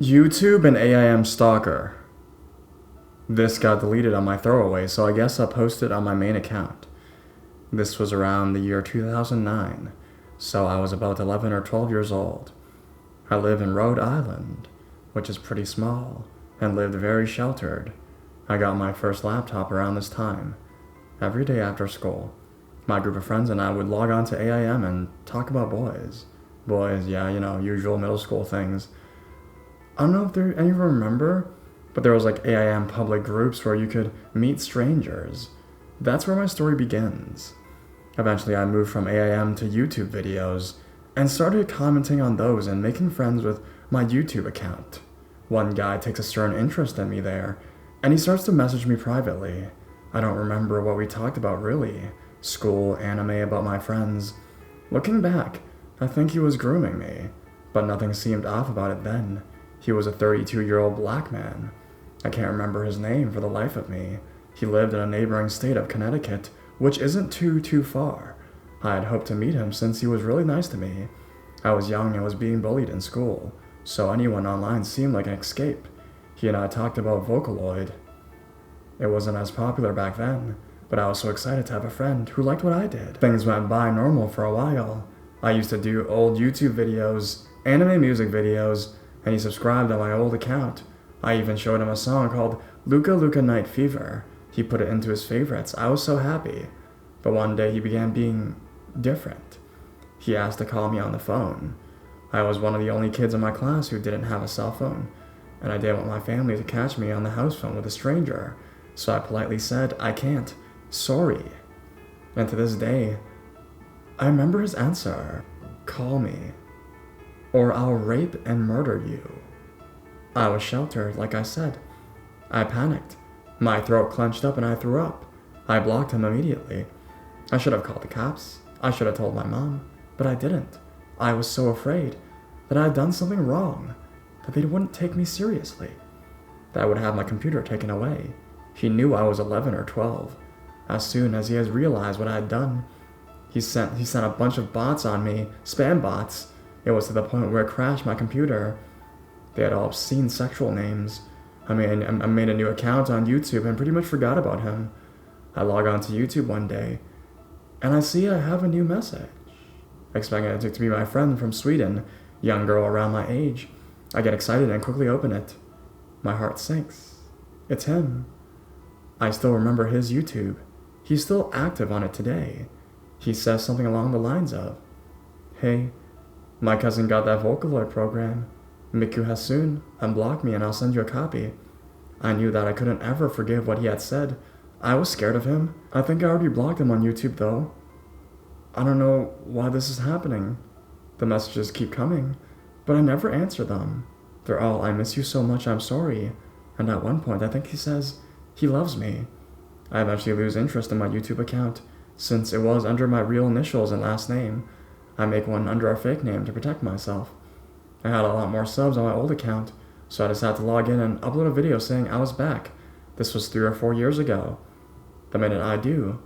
YouTube and AIM stalker. This got deleted on my throwaway, so I guess I'll post it on my main account. This was around the year 2009, so I was about 11 or 12 years old. I live in Rhode Island, which is pretty small, and lived very sheltered. I got my first laptop around this time. Every day after school, my group of friends and I would log on to AIM and talk about boys. Boys, yeah, usual middle school things. I don't know if any of you remember, but there was like AIM public groups where you could meet strangers. That's where my story begins. Eventually I moved from AIM to YouTube videos and started commenting on those and making friends with my YouTube account. One guy takes a stern interest in me there, and he starts to message me privately. I don't remember what we talked about really. School, anime, about my friends. Looking back, I think he was grooming me, but nothing seemed off about it then. He was a 32-year-old black man. I can't remember his name for the life of me. He lived in a neighboring state of Connecticut, which isn't too far. I had hoped to meet him since he was really nice to me. I was young and was being bullied in school, so anyone online seemed like an escape. He and I talked about Vocaloid. It wasn't as popular back then, but I was so excited to have a friend who liked what I did. Things went by normal for a while. I used to do old YouTube videos, anime music videos, and he subscribed on my old account. I even showed him a song called Luka Luka Night Fever. He put it into his favorites. I was so happy. But one day he began being different. He asked to call me on the phone. I was one of the only kids in my class who didn't have a cell phone, and I didn't want my family to catch me on the house phone with a stranger, so I politely said, "I can't. Sorry." And to this day, I remember his answer. "Call me, or I'll rape and murder you." I was sheltered, like I said. I panicked. My throat clenched up and I threw up. I blocked him immediately. I should have called the cops. I should have told my mom, but I didn't. I was so afraid that I had done something wrong, that they wouldn't take me seriously, that I would have my computer taken away. He knew I was 11 or 12. As soon as he has realized what I had done, he sent a bunch of bots on me, spam bots. It was to the point where it crashed my computer. They had all obscene sexual names. I made a new account on YouTube and pretty much forgot about him. I log on to YouTube one day, and I see I have a new message. Expecting it to be my friend from Sweden, young girl around my age. I get excited and quickly open it. My heart sinks. It's him. I still remember his YouTube. He's still active on it today. He says something along the lines of, "Hey, my cousin got that Vocaloid program. Miku has soon. Unblock me and I'll send you a copy." I knew that I couldn't ever forgive what he had said. I was scared of him. I think I already blocked him on YouTube though. I don't know why this is happening. The messages keep coming, but I never answer them. They're all, "I miss you so much, I'm sorry." And at one point I think he says he loves me. I eventually lose interest in my YouTube account, since it was under my real initials and last name. I make one under a fake name to protect myself. I had a lot more subs on my old account, so I decided to log in and upload a video saying I was back. This was 3 or 4 years ago. The minute I do,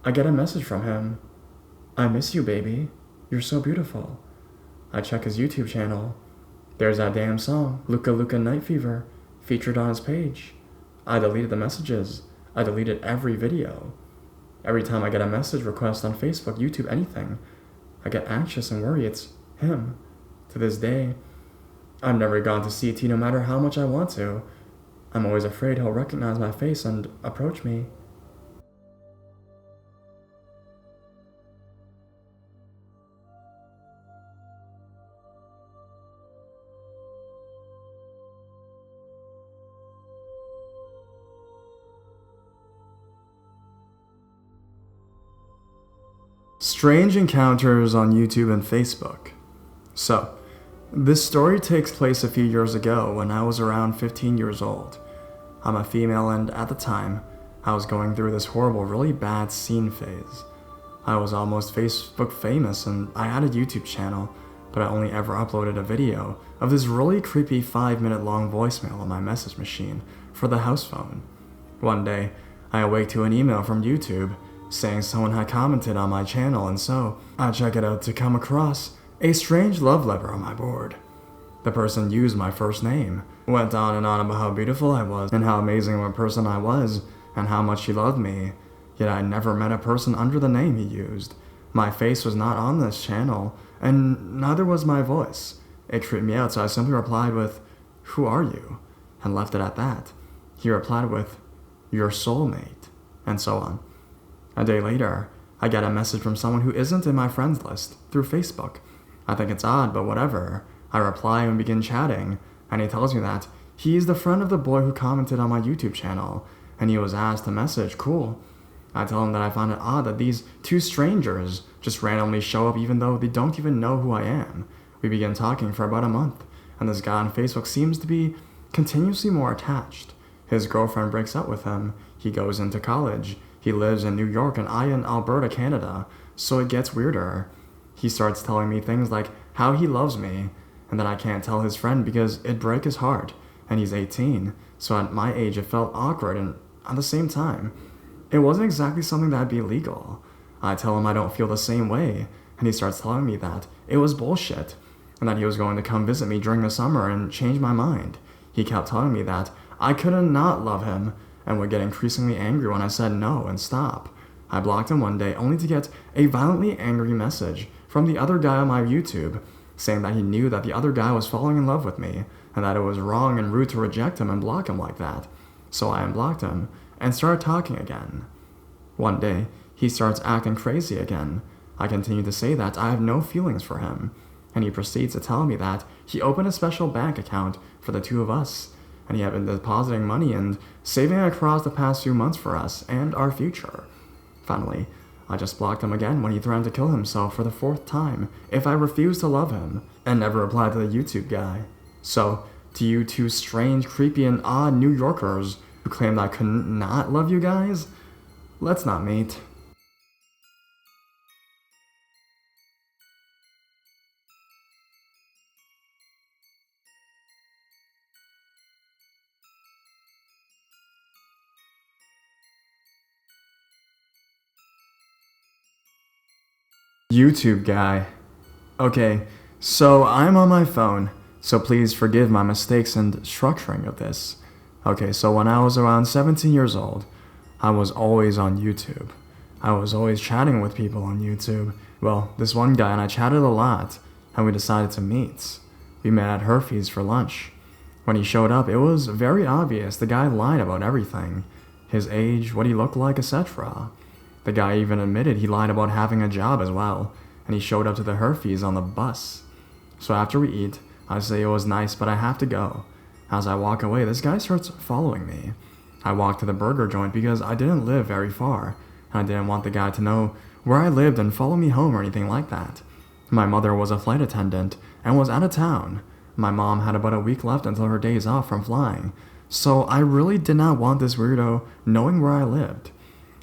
I get a message from him. "I miss you, baby. You're so beautiful." I check his YouTube channel. There's that damn song, Luka Luka Night Fever, featured on his page. I deleted the messages. I deleted every video. Every time I get a message request on Facebook, YouTube, anything, I get anxious and worry it's him. To this day, I've never gone to CT no matter how much I want to. I'm always afraid he'll recognize my face and approach me. Strange encounters on YouTube and Facebook. So, this story takes place a few years ago when I was around 15 years old. I'm a female and at the time, I was going through this horrible, really bad scene phase. I was almost Facebook famous and I had a YouTube channel, but I only ever uploaded a video of this really creepy 5-minute long voicemail on my message machine for the house phone. One day, I awake to an email from YouTube saying someone had commented on my channel, and so I check it out to come across a strange love letter on my board. The person used my first name, went on and on about how beautiful I was, and how amazing of a person I was, and how much he loved me. Yet I never met a person under the name he used. My face was not on this channel, and neither was my voice. It tripped me out, so I simply replied with, "Who are you?" and left it at that. He replied with, "Your soulmate," and so on. A day later, I get a message from someone who isn't in my friends list through Facebook. I think it's odd, but whatever. I reply and begin chatting, and he tells me that he's the friend of the boy who commented on my YouTube channel, and he was asked to message. Cool. I tell him that I find it odd that these two strangers just randomly show up even though they don't even know who I am. We begin talking for about a month, and this guy on Facebook seems to be continuously more attached. His girlfriend breaks up with him. He goes into college. He lives in New York and I in Alberta, Canada, so it gets weirder. He starts telling me things like how he loves me, and that I can't tell his friend because it'd break his heart, and he's 18, so at my age it felt awkward, and at the same time, it wasn't exactly something that'd be illegal. I tell him I don't feel the same way, and he starts telling me that it was bullshit, and that he was going to come visit me during the summer and change my mind. He kept telling me that I couldn't not love him, and would get increasingly angry when I said no and stop. I blocked him one day only to get a violently angry message from the other guy on my YouTube, saying that he knew that the other guy was falling in love with me, and that it was wrong and rude to reject him and block him like that. So I unblocked him, and started talking again. One day, he starts acting crazy again. I continue to say that I have no feelings for him, and he proceeds to tell me that he opened a special bank account for the two of us, and he had been depositing money and saving across the past few months for us and our future. Finally, I just blocked him again when he threatened to kill himself for the 4th time if I refused to love him, and never replied to the YouTube guy. So, to you two strange, creepy, and odd New Yorkers who claimed I couldn't not love you guys, let's not meet. YouTube guy. Okay, so I'm on my phone, so please forgive my mistakes and structuring of this. Okay, so when I was around 17 years old, I was always on YouTube. I was always chatting with people on YouTube. Well, this one guy and I chatted a lot, and we decided to meet. We met at Herfy's for lunch. When he showed up, it was very obvious the guy lied about everything. His age, what he looked like, etc. The guy even admitted he lied about having a job as well, and he showed up to the Herfy's on the bus. So after we eat, I say it was nice, but I have to go. As I walk away, this guy starts following me. I walk to the burger joint because I didn't live very far, and I didn't want the guy to know where I lived and follow me home or anything like that. My mother was a flight attendant and was out of town. My mom had about a week left until her days off from flying, so I really did not want this weirdo knowing where I lived.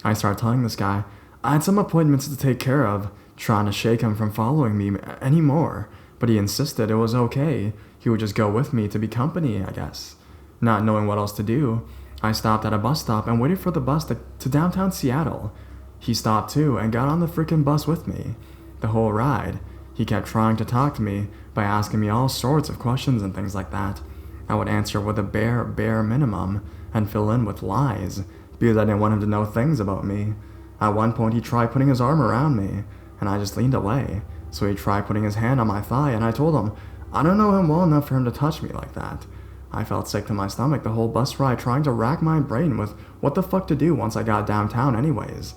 I started telling this guy I had some appointments to take care of, trying to shake him from following me anymore, but he insisted it was okay. He would just go with me to be company, I guess. Not knowing what else to do, I stopped at a bus stop and waited for the bus to downtown Seattle. He stopped too and got on the freaking bus with me. The whole ride, he kept trying to talk to me by asking me all sorts of questions and things like that. I would answer with a bare minimum and fill in with lies because I didn't want him to know things about me. At one point he tried putting his arm around me and I just leaned away. So he tried putting his hand on my thigh and I told him I don't know him well enough for him to touch me like that. I felt sick to my stomach the whole bus ride trying to rack my brain with what the fuck to do once I got downtown anyways.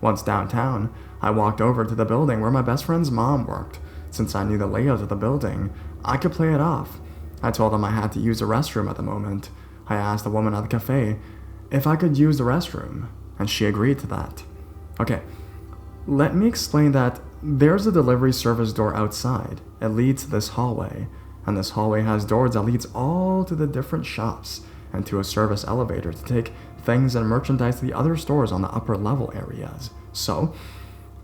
Once downtown, I walked over to the building where my best friend's mom worked. Since I knew the layout of the building, I could play it off. I told them I had to use the restroom at the moment. I asked the woman at the cafe if I could use the restroom, and she agreed to that. Okay, let me explain that there's a delivery service door outside. It leads to this hallway, and this hallway has doors that leads all to the different shops and to a service elevator to take things and merchandise to the other stores on the upper level areas. So,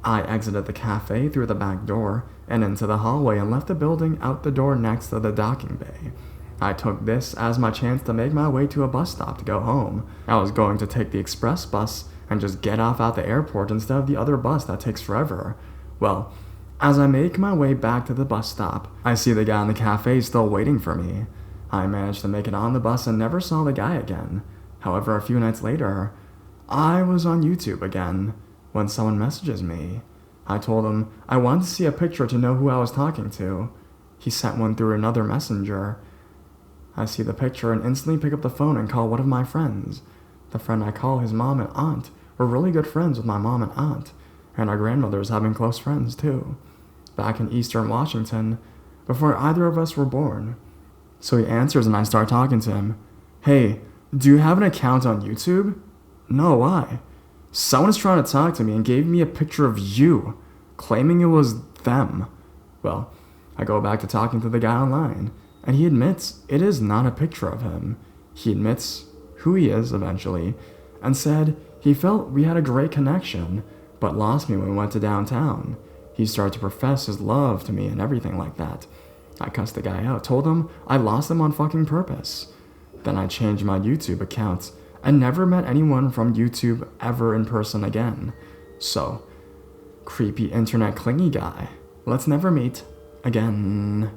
I exited the cafe through the back door and into the hallway and left the building out the door next to the docking bay. I took this as my chance to make my way to a bus stop to go home. I was going to take the express bus and just get off at the airport instead of the other bus that takes forever. Well, As I make my way back to the bus stop, I see the guy in the cafe still waiting for me. I managed to make it on the bus and never saw the guy again. However, a few nights later, I was on YouTube again when someone messages me. I told him I wanted to see a picture to know who I was talking to. He sent one through another messenger. I see the picture and instantly pick up the phone and call one of my friends. The friend I call, his mom and aunt, were really good friends with my mom and aunt, and our grandmothers have been close friends too, back in Eastern Washington, before either of us were born. So he answers and I start talking to him. Hey, do you have an account on YouTube? No, why? Someone is trying to talk to me and gave me a picture of you, claiming it was them. Well, I go back to talking to the guy online, and he admits it is not a picture of him. He admits who he is eventually, and said he felt we had a great connection, but lost me when we went to downtown. He started to profess his love to me and everything like that. I cussed the guy out, told him I lost him on fucking purpose. Then I changed my YouTube account and never met anyone from YouTube ever in person again. So, creepy internet clingy guy, let's never meet again.